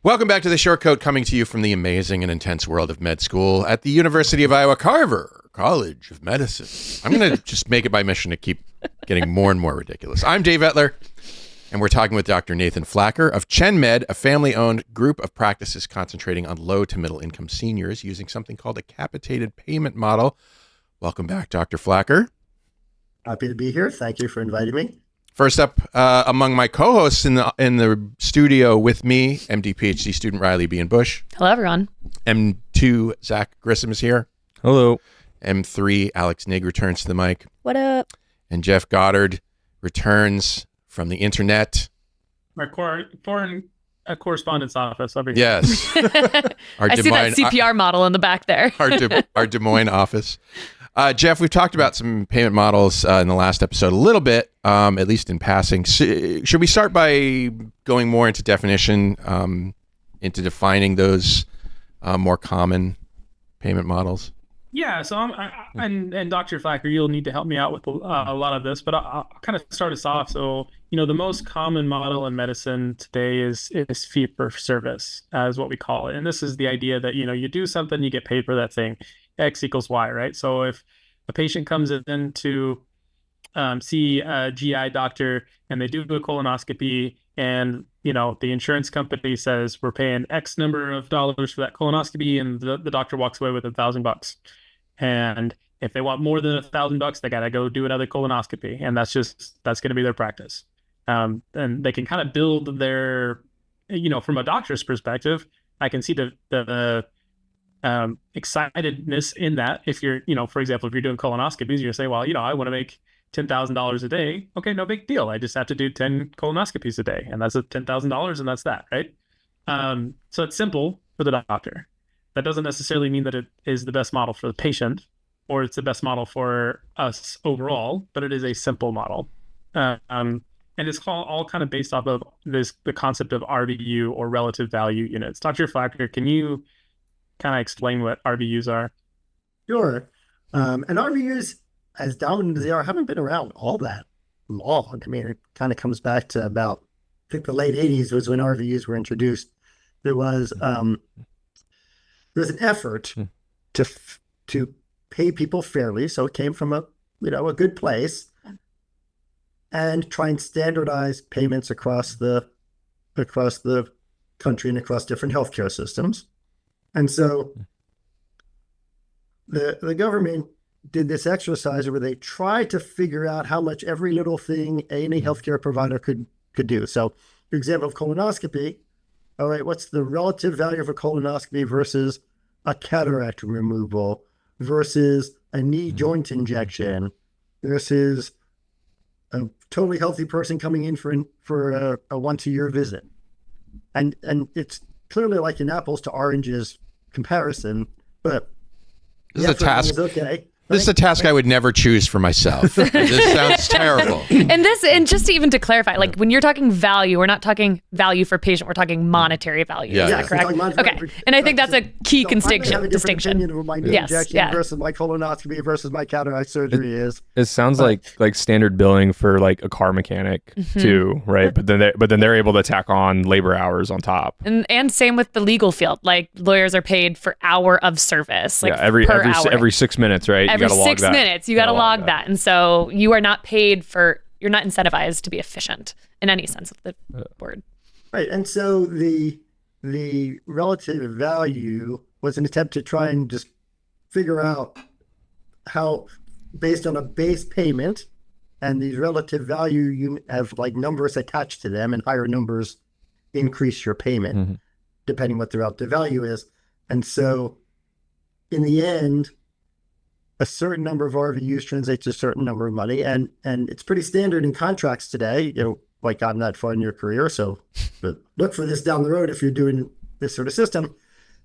Welcome back to The Short Coat, coming to you from the amazing and intense world of med school at the University of Iowa Carver College of Medicine. I'm going to just make it my mission to keep getting more and more ridiculous. I'm Dave Etler, and we're talking with Dr. Nathan Flacker of ChenMed, a family-owned group of practices concentrating on low to middle-income seniors using something called a capitated payment model. Welcome back, Dr. Flacker. Happy to be here. Thank you for inviting me. First up, among my co-hosts in the studio with me, MD PhD student Riley Behan-Bush. Hello, everyone. M2 Zach Grissom is here. Hello. M3 Alex Nigg returns to the mic. What up? And Jeff Goddard returns from the internet. My foreign correspondence office over here. Yes. I see that CPR model in the back there. our Des Moines office. Jeff, we've talked about some payment models in the last episode a little bit, at least in passing. Should we start by going more into definition, into defining those more common payment models? Yeah, so and Dr. Flacker, you'll need to help me out with a lot of this, but I'll kind of start us off. So, the most common model in medicine today is fee for service, as what we call it. And this is the idea that, you do something, you get paid for that thing. X equals Y, right? So if a patient comes in to see a GI doctor and they do a colonoscopy and, the insurance company says we're paying X number of dollars for that colonoscopy, and the doctor walks away with $1,000. And if they want more than $1,000, they got to go do another colonoscopy. And that's going to be their practice. And they can kind of build their, from a doctor's perspective, I can see the excitedness in that. If you're, for example, if you're doing colonoscopies, you're saying, well, I want to make $10,000 a day. Okay, no big deal. I just have to do 10 colonoscopies a day, and that's $10,000, and that's that, right? So it's simple for the doctor. That doesn't necessarily mean that it is the best model for the patient, or it's the best model for us overall, but it is a simple model. And it's all kind of based off of the concept of RVU, or relative value units. Dr. Flacker, can you kind of explain what RVUs are? Sure. And RVUs, as dominant as they are, haven't been around all that long. I mean, it kind of comes back to about, I think the late 80s was when RVUs were introduced. There was an effort to pay people fairly, so it came from a good place, and try and standardize payments across the country and across different healthcare systems. And so the government did this exercise where they tried to figure out how much every little thing any healthcare provider could do. So, for example, of colonoscopy, all right, what's the relative value of a colonoscopy versus a cataract removal versus a knee joint injection versus a totally healthy person coming in for a once-a-year visit? And it's clearly like an apples to oranges comparison, but this is a task. Okay. This is a task I would never choose for myself. This sounds terrible. And just even to clarify, like when you're talking value, we're not talking value for patient, we're talking monetary value. Yeah. Is that correct? Okay. And I think that's a key distinction. My knee injection versus my colonoscopy versus my cataract surgery is. It sounds like standard billing for like a car mechanic too, right? But then they're able to tack on labor hours on top. And same with the legal field. Like lawyers are paid for hour of service. Like every hour. every 6 minutes, right? Every 6 minutes, you got to log that. And so you are not paid you're not incentivized to be efficient in any sense of the word. Right. And so the relative value was an attempt to try and just figure out how, based on a base payment, and these relative value, you have like numbers attached to them, and higher numbers increase your payment, depending what the relative value is. And so in the end, a certain number of RVUs translates to a certain number of money, and it's pretty standard in contracts today. Like I'm not far in your career, but look for this down the road if you're doing this sort of system.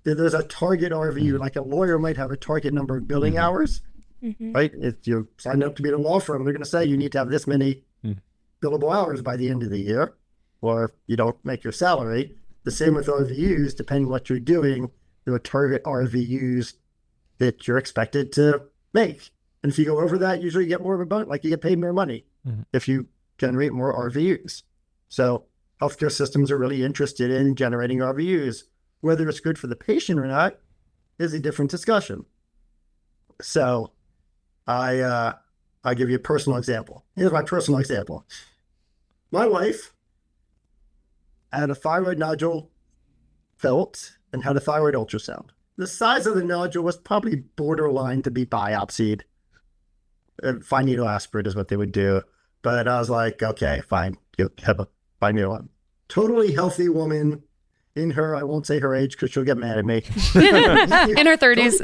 There's a target RVU, like a lawyer might have a target number of billing hours, right? If you sign up to be in a law firm, they're going to say you need to have this many billable hours by the end of the year, or if you don't make your salary. The same with RVUs, depending on what you're doing, there are target RVUs that you're expected to make. And if you go over that, usually you get more of a bonus, like you get paid more money if you generate more RVUs. So healthcare systems are really interested in generating RVUs. Whether it's good for the patient or not is a different discussion. So I'll give you a personal example. Here's my personal example. My wife had a thyroid nodule felt and had a thyroid ultrasound. The size of the nodule was probably borderline to be biopsied. Fine needle aspirate is what they would do. But I was like, okay, fine. You have a fine needle one. Totally healthy woman in her, I won't say her age because she'll get mad at me. In her 30s.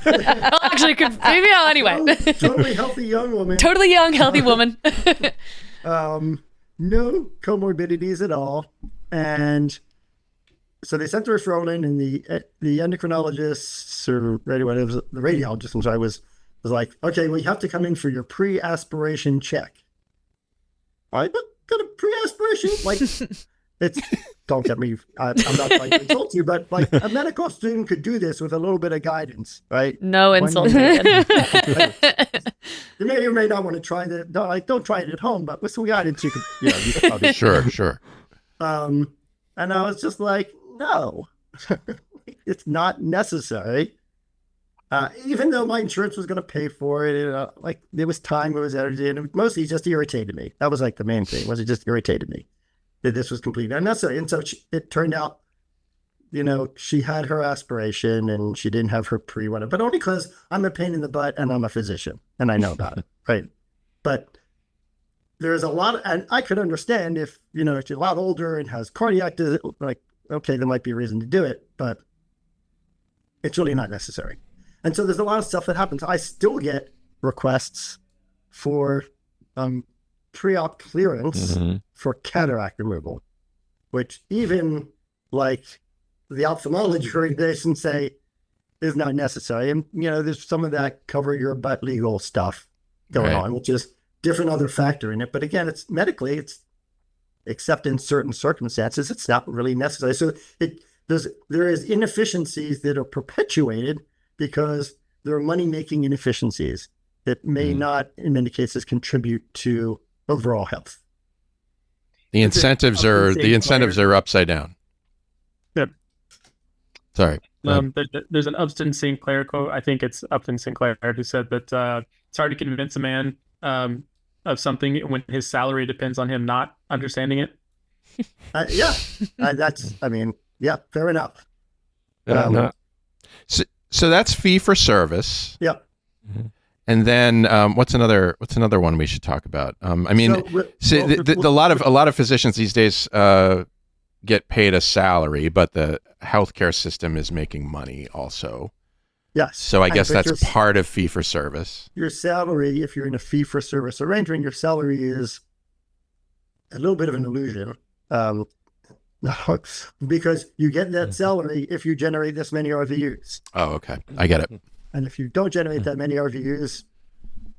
Well, actually, maybe anyway. Totally healthy young woman. Totally young, healthy woman. No comorbidities at all. And so they sent the referral in, and the endocrinologist, or the radiologist, I'm sorry, was like, okay, well, you have to come in for your pre-aspiration check. I got a pre-aspiration? Like, it's, don't get me, I'm not trying to insult you, but like a medical student could do this with a little bit of guidance, right? No insult. You may or may not want to try that. Don't try it at home, but with some guidance, you could probably. Sure. And I was just like, no, it's not necessary. Even though my insurance was going to pay for it, like there was time, there was energy, and it mostly just irritated me. That was like the main thing, was it just irritated me that this was completely unnecessary. And so it turned out, she had her aspiration and she didn't have her pre-one, but only because I'm a pain in the butt and I'm a physician and I know about it, right? But there's a lot, and I could understand if, if you're a lot older and has cardiac disease, like, okay, there might be a reason to do it, but it's really not necessary. And so there's a lot of stuff that happens. I still get requests for pre-op clearance for cataract removal, which even like the ophthalmology organizations say is not necessary. And, there's some of that cover your butt legal stuff going on, which is different other factor in it. But again, it's medically, except in certain circumstances, it's not really necessary. So there is inefficiencies that are perpetuated because there are money-making inefficiencies that may not, in many cases, contribute to overall health. The incentives are upside down. Yep. Sorry. There's an Upton Sinclair quote. I think it's Upton Sinclair who said that it's hard to convince a man of something when his salary depends on him not understanding it. Fair enough. So that's fee for service. Yep. And then what's another one we should talk about? A lot of physicians these days get paid a salary, but the healthcare system is making money also. Yes. So I guess that's part of fee for service. Your salary, if you're in a fee for service arrangement, your salary is a little bit of an illusion. Because you get that salary if you generate this many RVUs. Oh, okay. I get it. And if you don't generate that many RVUs,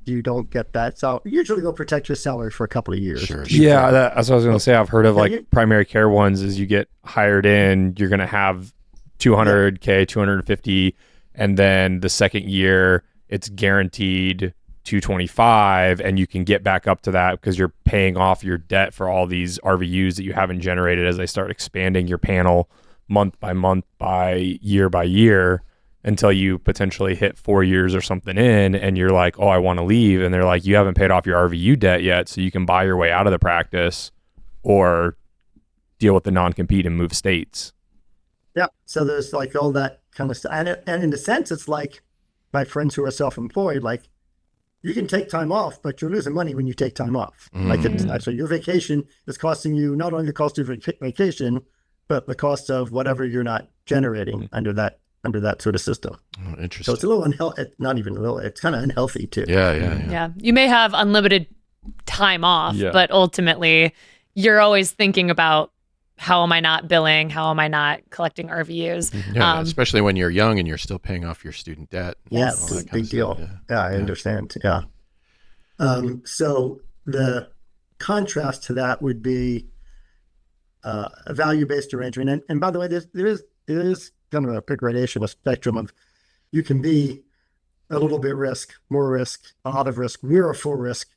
you don't get that. So usually they'll protect your salary for a couple of years. Sure. Yeah, that's what I was going to say. I've heard of primary care ones is you get hired in, you're going to have 200K, 250, and then the second year it's guaranteed 225, and you can get back up to that because you're paying off your debt for all these RVUs that you haven't generated as they start expanding your panel month by year until you potentially hit 4 years or something in, and you're like, oh, I want to leave. And they're like, you haven't paid off your RVU debt yet, so you can buy your way out of the practice or deal with the non-compete and move states. Yeah. So there's like all that kind of stuff. And in a sense, it's like my friends who are self-employed, like, you can take time off, but you're losing money when you take time off. So your vacation is costing you not only the cost of your vacation, but the cost of whatever you're not generating under that sort of system. Oh, interesting. So it's a little unhealthy. Not even a little. It's kind of unhealthy too. Yeah. You may have unlimited time off, but ultimately, you're always thinking about, how am I not billing? How am I not collecting RVUs? Yeah, especially when you're young and you're still paying off your student debt. Yeah, it's a big deal. Yeah, I understand. Yeah. So the contrast to that would be a value-based arrangement. And by the way, there is kind of a big gradation, a spectrum of, you can be a little bit risk, more risk, a lot of risk. We're a full risk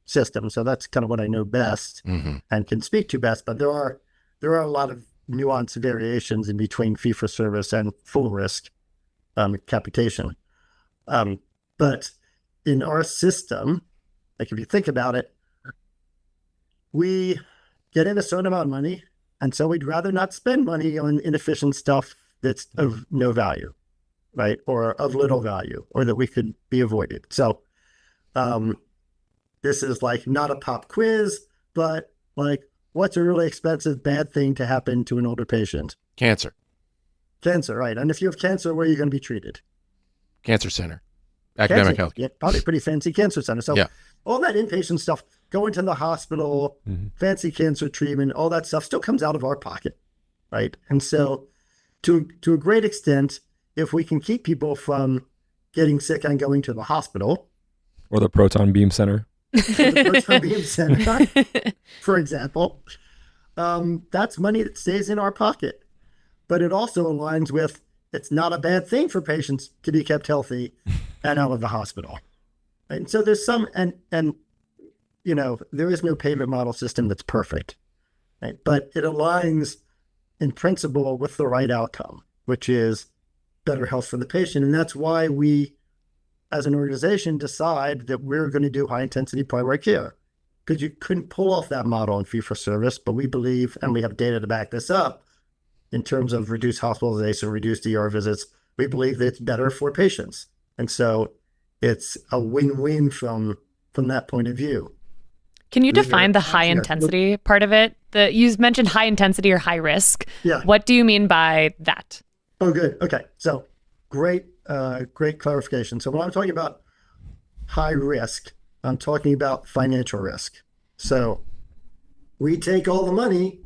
system. So that's kind of what I know best and can speak to best. But there are there are a lot of nuanced variations in between fee-for-service and full risk capitation. But in our system, like if you think about it, we get in a certain amount of money, and so we'd rather not spend money on inefficient stuff that's of no value, right? Or of little value, or that we could be avoided. So this is like not a pop quiz, but like, what's a really expensive bad thing to happen to an older patient? Cancer. Cancer, right. And if you have cancer, where are you going to be treated? Cancer center. Academic health. Yeah, probably pretty fancy cancer center. So all that inpatient stuff, going to the hospital, fancy cancer treatment, all that stuff still comes out of our pocket, right? And so to a great extent, if we can keep people from getting sick and going to the hospital. Or the proton beam center. The proton beam center, for example, that's money that stays in our pocket. But it also aligns with, it's not a bad thing for patients to be kept healthy and out of the hospital. And so there's some, and you know, there is no payment model system that's perfect, right? But it aligns in principle with the right outcome, which is better health for the patient. And that's why we, as an organization, decide that we're going to do high intensity primary care, because you couldn't pull off that model in fee for service. But we believe, and we have data to back this up, in terms of reduced hospitalization, reduced ER visits, we believe that it's better for patients. And so it's a win-win from that point of view. Can you define the high intensity part of it? You mentioned high intensity or high risk. Yeah. What do you mean by that? Oh, good. Okay. So great clarification. So when I'm talking about high risk, I'm talking about financial risk. So we take all the money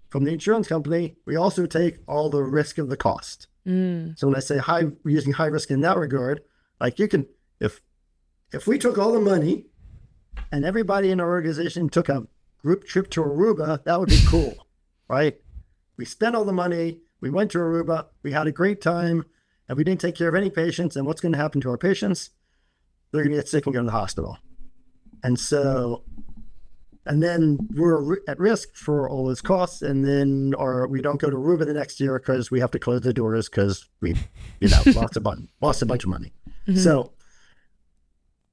from the insurance company. We also take all the risk of the cost. So when I say we're using high risk in that regard, like you can, if we took all the money and everybody in our organization took a group trip to Aruba, that would be cool, right? We spent all the money, we went to Aruba, we had a great time, and we didn't take care of any patients. And what's going to happen to our patients? They're going to get sick and go to the hospital. And then we're at risk for all those costs, and then we don't go to Aruba the next year because we have to close the doors because we, lost a bunch of money. So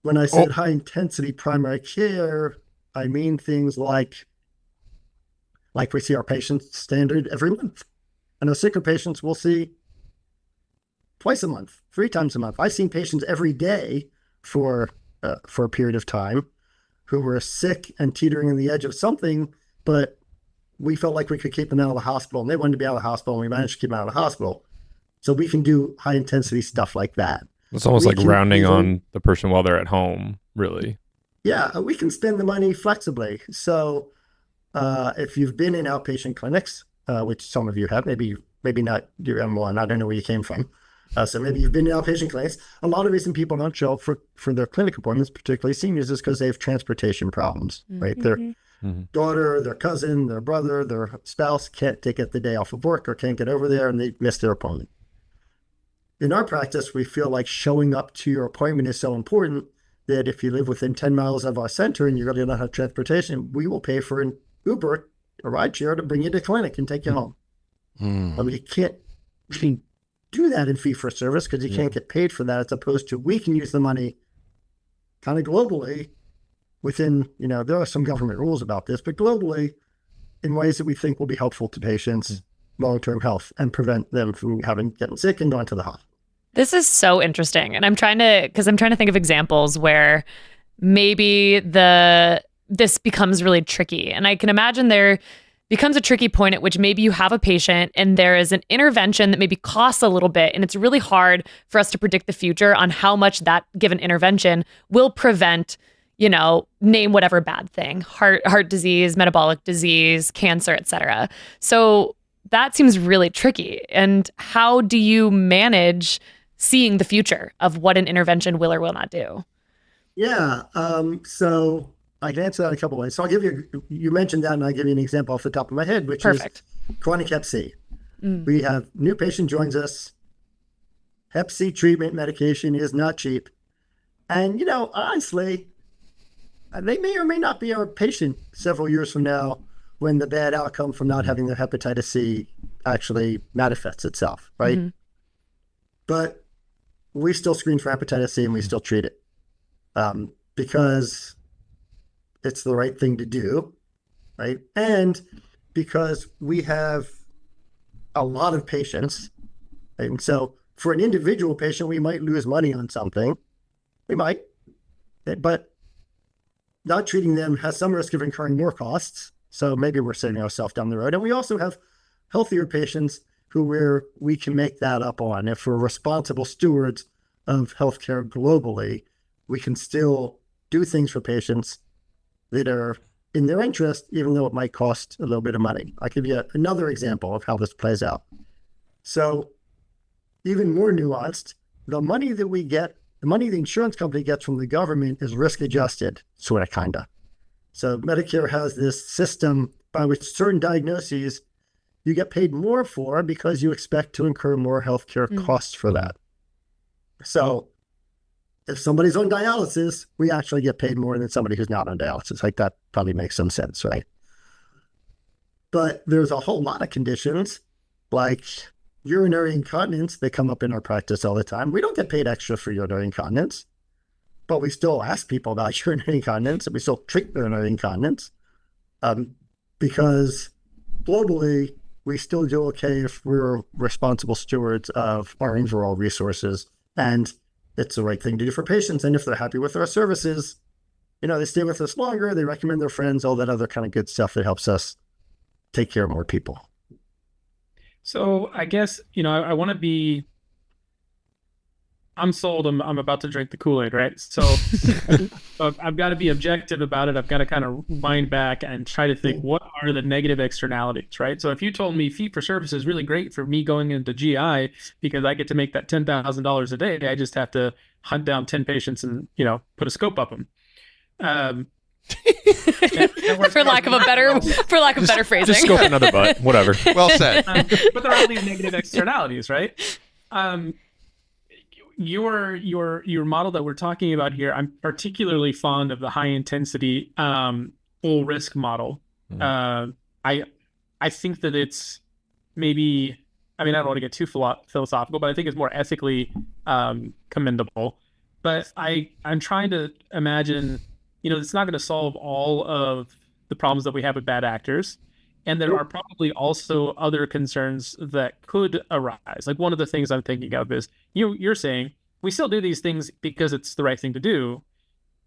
when I said high intensity primary care, I mean things like we see our patients standard every month, and our sicker patients we'll see twice a month, 3 times a month. I've seen patients every day for a period of time who were sick and teetering on the edge of something, but we felt like we could keep them out of the hospital, and they wanted to be out of the hospital, and we managed to keep them out of the hospital. So we can do high intensity stuff like that. It's almost like rounding on the person while they're at home, really. Yeah, we can spend the money flexibly. So if you've been in outpatient clinics, which some of you have, maybe not your M1, I don't know where you came from. So maybe you've been in outpatient clinics. A lot of reason people don't show up for their clinic appointments, particularly seniors, is because they have transportation problems, right? Their daughter, their cousin, their brother, their spouse can't get the day off of work or can't get over there, and they miss their appointment. In our practice, we feel like showing up to your appointment is so important that if you live within 10 miles of our center and you really don't have transportation, we will pay for an Uber, a ride share, to bring you to clinic and take you home. I mean, you can't do that in fee for service because you can't get paid for that, as opposed to we can use the money kind of globally within, there are some government rules about this, but globally in ways that we think will be helpful to patients' long-term health and prevent them from getting sick and going to the hospital. This is so interesting. And I'm trying to think of examples where maybe this becomes really tricky. And I can imagine there becomes a tricky point at which maybe you have a patient and there is an intervention that maybe costs a little bit. And it's really hard for us to predict the future on how much that given intervention will prevent, name whatever bad thing, heart disease, metabolic disease, cancer, et cetera. So that seems really tricky. And how do you manage seeing the future of what an intervention will or will not do? Yeah. So I can answer that a couple ways. So I'll give you mentioned that, and I'll give you an example off the top of my head, which is chronic Hep C. We have new patient joins us. Hep C treatment medication is not cheap. And, honestly, they may or may not be our patient several years from now, when the bad outcome from not having their hepatitis C actually manifests itself, right? Mm-hmm. But we still screen for hepatitis C and we still treat it because it's the right thing to do, right? And because we have a lot of patients, right? And so for an individual patient, we might lose money on something. We might, but not treating them has some risk of incurring more costs. So maybe we're setting ourselves down the road. And we also have healthier patients who we can make that up on. If we're responsible stewards of healthcare globally, we can still do things for patients that are in their interest, even though it might cost a little bit of money. I'll give you another example of how this plays out. So even more nuanced, the money that we get, the money the insurance company gets from the government is risk adjusted, sort of, kind of. So Medicare has this system by which certain diagnoses you get paid more for because you expect to incur more healthcare costs for that. So if somebody's on dialysis, we actually get paid more than somebody who's not on dialysis. Like, that probably makes some sense, right? But there's a whole lot of conditions like urinary incontinence. They come up in our practice all the time. We don't get paid extra for urinary incontinence, but we still ask people about urinary incontinence and we still treat urinary incontinence because globally, we still do okay if we're responsible stewards of our overall resources, and it's the right thing to do for patients. And if they're happy with our services, they stay with us longer, they recommend their friends, all that other kind of good stuff that helps us take care of more people. So I guess, I want to be, I'm sold. I'm about to drink the Kool-Aid, right? So I've got to be objective about it. I've got to kind of wind back and try to think, what are the negative externalities, right? So if you told me fee for service is really great for me going into GI because I get to make that $10,000 a day, I just have to hunt down 10 patients and, put a scope up them. for lack of better phrasing. Just scope another butt, whatever. Well said. But there are all these negative externalities, right? Your model that we're talking about here, I'm particularly fond of the high intensity full risk model. I think that it's maybe, I don't want to get too philosophical, but I think it's more ethically commendable. But I'm trying to imagine, it's not going to solve all of the problems that we have with bad actors. And there are probably also other concerns that could arise. Like, one of the things I'm thinking of is you're saying we still do these things because it's the right thing to do.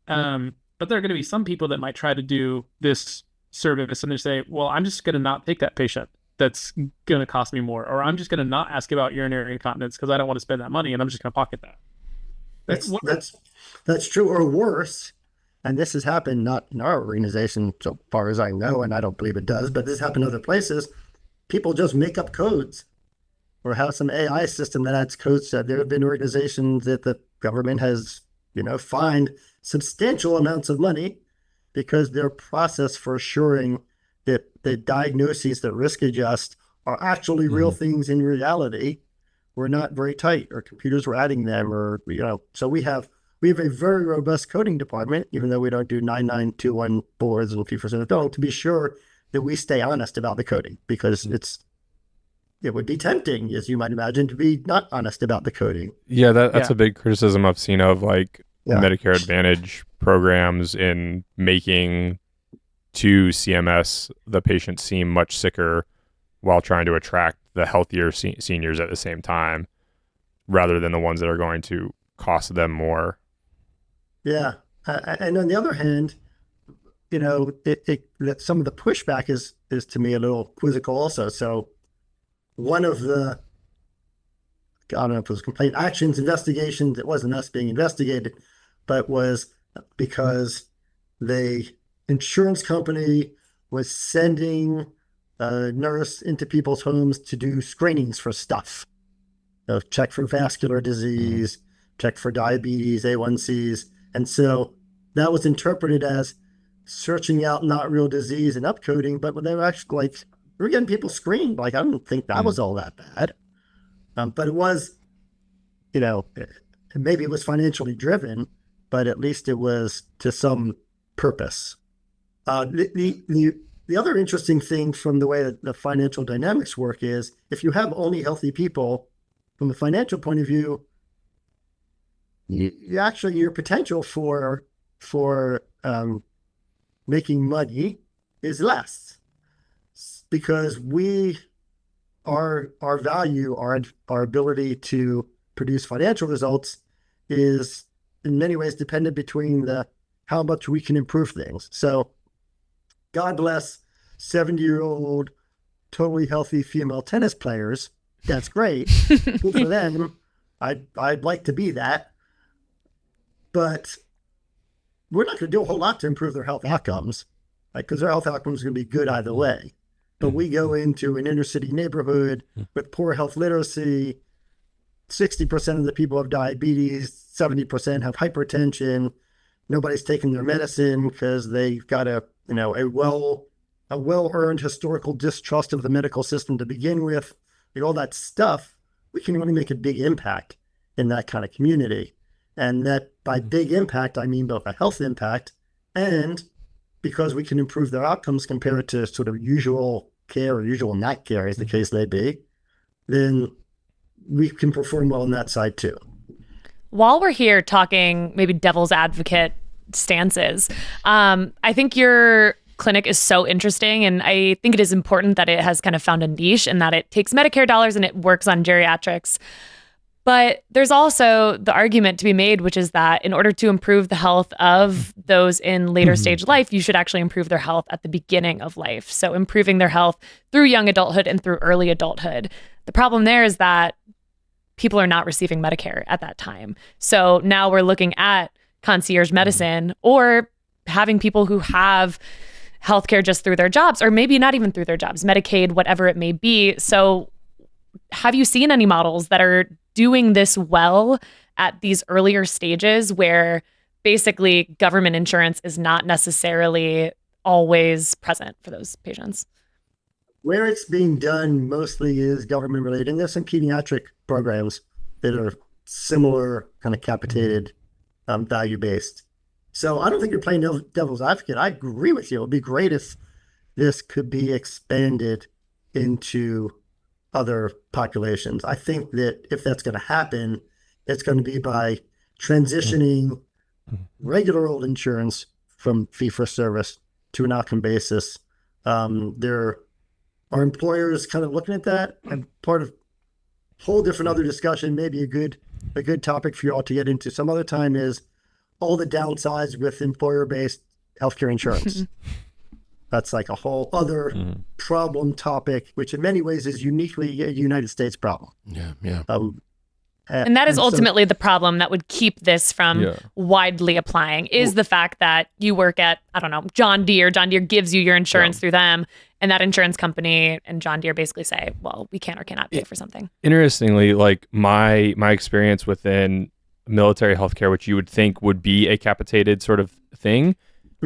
But there are going to be some people that might try to do this service and they say, well, I'm just going to not take that patient. That's going to cost me more. Or I'm just going to not ask about urinary incontinence because I don't want to spend that money and I'm just going to pocket that. That's true, or worse. And this has happened not in our organization, so far as I know, and I don't believe it does, but this happened other places. People just make up codes or have some AI system that adds codes. There have been organizations that the government has, fined substantial amounts of money because their process for assuring that the diagnoses that risk adjust are actually real things in reality were not very tight, or computers were adding them, or, so we have a very robust coding department, even though we don't do 9921 boards and fee-for-service, to be sure that we stay honest about the coding, because it would be tempting, as you might imagine, to be not honest about the coding. Yeah, that's a big criticism I've seen of Medicare Advantage programs in making to CMS the patients seem much sicker while trying to attract the healthier seniors at the same time, rather than the ones that are going to cost them more. Yeah. And on the other hand, that some of the pushback is to me a little quizzical also. So one of the, I don't know if it was complaint actions, investigations, it wasn't us being investigated, but was because the insurance company was sending a nurse into people's homes to do screenings for stuff. Check for vascular disease, check for diabetes, A1Cs. And so that was interpreted as searching out not real disease and upcoding, but when they were actually we were getting people screened. I don't think that was all that bad. But it was, maybe it was financially driven, but at least it was to some purpose. The the other interesting thing from the way that the financial dynamics work is if you have only healthy people, from the financial point of view, you actually, your potential for making money is less, because our value, our ability to produce financial results is in many ways dependent between how much we can improve things. So God bless 70-year-old, totally healthy female tennis players. That's great. Good for them. I'd like to be that. But we're not going to do a whole lot to improve their health outcomes, right? Because their health outcomes are going to be good either way. But we go into an inner city neighborhood with poor health literacy. 60% of the people have diabetes, 70% have hypertension. Nobody's taking their medicine because they've got a well-earned historical distrust of the medical system to begin with. Like all that stuff, we can really make a big impact in that kind of community. And that by big impact, I mean both a health impact and because we can improve their outcomes compared to sort of usual care or usual not care, as the case may be, then we can perform well on that side too. While we're here talking maybe devil's advocate stances, I think your clinic is so interesting, and I think it is important that it has kind of found a niche and that it takes Medicare dollars and it works on geriatrics. But there's also the argument to be made, which is that in order to improve the health of those in later stage life, you should actually improve their health at the beginning of life. So improving their health through young adulthood and through early adulthood. The problem there is that people are not receiving Medicare at that time. So now we're looking at concierge medicine or having people who have healthcare just through their jobs, or maybe not even through their jobs, Medicaid, whatever it may be. So have you seen any models that are doing this well at these earlier stages where basically government insurance is not necessarily always present for those patients? Where it's being done mostly is government related. And there's some pediatric programs that are similar, kind of capitated, value-based. So I don't think you're playing devil's advocate. I agree with you. It would be great if this could be expanded into other populations. I think that if that's going to happen, it's going to be by transitioning regular old insurance from fee-for-service to an outcome basis. There are employers kind of looking at that, and part of a whole different other discussion, maybe a good topic for you all to get into some other time, is all the downsides with employer-based healthcare insurance. That's like a whole other problem topic, which in many ways is uniquely a United States problem. Yeah. And that is ultimately the problem that would keep this from widely applying, is the fact that you work at, I don't know, John Deere. John Deere gives you your insurance through them, and that insurance company and John Deere basically say, well, we can or cannot pay for something. Interestingly, like my experience within military healthcare, which you would think would be a capitated sort of thing,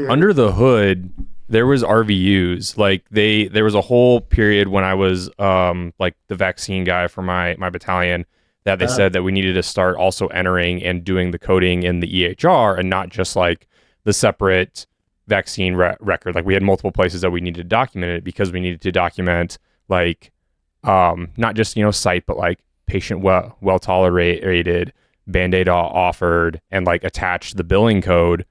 under the hood, there was RVUs. Like there was a whole period when I was like the vaccine guy for my battalion, that they said that we needed to start also entering and doing the coding in the EHR and not just like the separate vaccine record. Like we had multiple places that we needed to document it, because we needed to document like not just, site, but like patient well tolerated, Band-Aid offered, and like attach the billing code.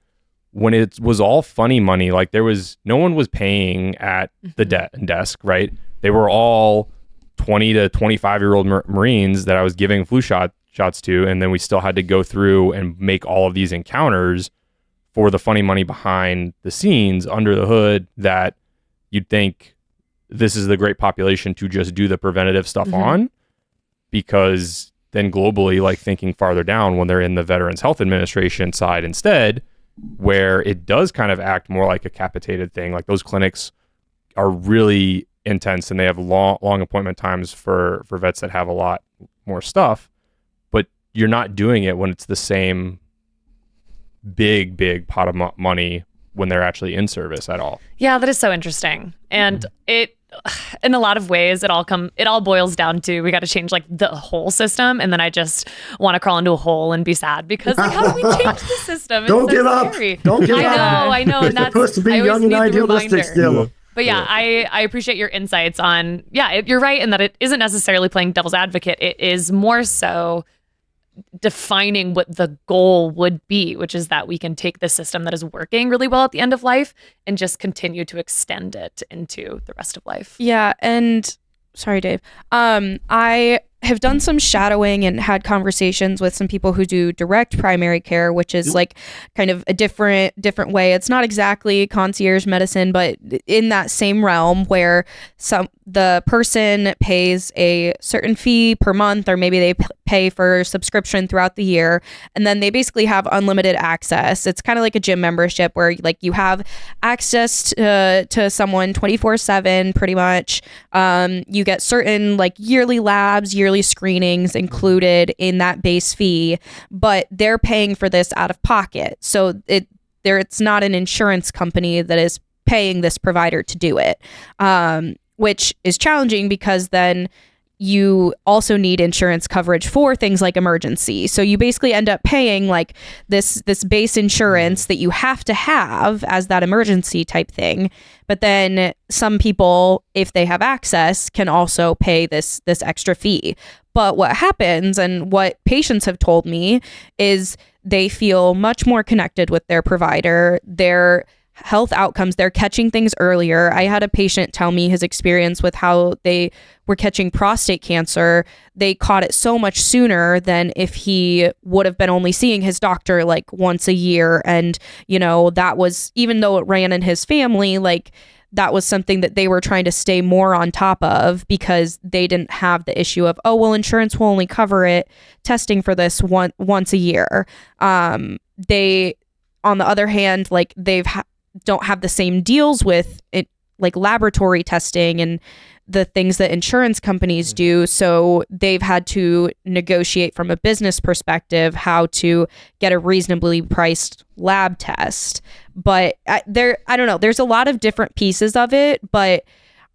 When it was all funny money, like no one was paying at the desk, right? They were all 20 to 25-year-old Marines that I was giving flu shots to, and then we still had to go through and make all of these encounters for the funny money behind the scenes under the hood that you'd think this is the great population to just do the preventative stuff on, because then globally, like thinking farther down when they're in the Veterans Health Administration side instead, where it does kind of act more like a capitated thing. Like those clinics are really intense and they have long appointment times for vets that have a lot more stuff, but you're not doing it when it's the same big pot of money when they're actually in service at all. Yeah, that is so interesting. And it, in a lot of ways, it all boils down to, we got to change like the whole system. And then I just want to crawl into a hole and be sad because like, how do we change the system? Don't give up. Don't give up. I know. And that's supposed to be young and idealistic still. But yeah, I appreciate your insights on, you're right in that it isn't necessarily playing devil's advocate. It is more so defining what the goal would be, which is that we can take the system that is working really well at the end of life and just continue to extend it into the rest of life. Yeah. And sorry, Dave. I have done some shadowing and had conversations with some people who do direct primary care, which is like kind of a different way. It's not exactly concierge medicine, but in that same realm where the person pays a certain fee per month, or maybe they pay for subscription throughout the year, and then they basically have unlimited access. It's kind of like a gym membership where like you have access to someone 24/7 pretty much. You get certain like yearly labs, yearly screenings included in that base fee, but they're paying for this out of pocket. So it's not an insurance company that is paying this provider to do it, which is challenging because then you also need insurance coverage for things like emergency. So you basically end up paying like this base insurance that you have to have as that emergency type thing. But then some people, if they have access, can also pay this extra fee. But what happens, and what patients have told me, is they feel much more connected with their provider. Their health outcomes, they're catching things earlier. I had a patient tell me his experience with how they were catching prostate cancer. They caught it so much sooner than if he would have been only seeing his doctor like once a year. And, that was, even though it ran in his family, like that was something that they were trying to stay more on top of because they didn't have the issue of, oh, well, insurance will only cover it testing for this once a year. They, on the other hand, like don't have the same deals with it, like laboratory testing and the things that insurance companies do. So they've had to negotiate from a business perspective how to get a reasonably priced lab test. But I don't know, there's a lot of different pieces of it, but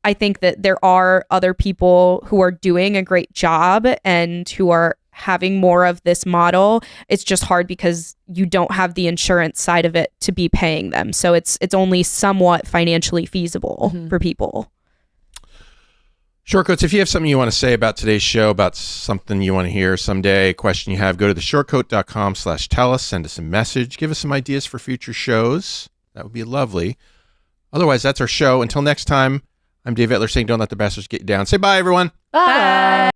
I think that there are other people who are doing a great job and who are having more of this model. It's just hard because you don't have the insurance side of it to be paying them. So it's only somewhat financially feasible for people. Shortcoats, if you have something you want to say about today's show, about something you want to hear someday, a question you have, go to theshortcoat.com/tell us, send us a message, give us some ideas for future shows. That would be lovely. Otherwise, that's our show. Until next time, I'm Dave Etler saying don't let the bastards get you down. Say bye, everyone. Bye.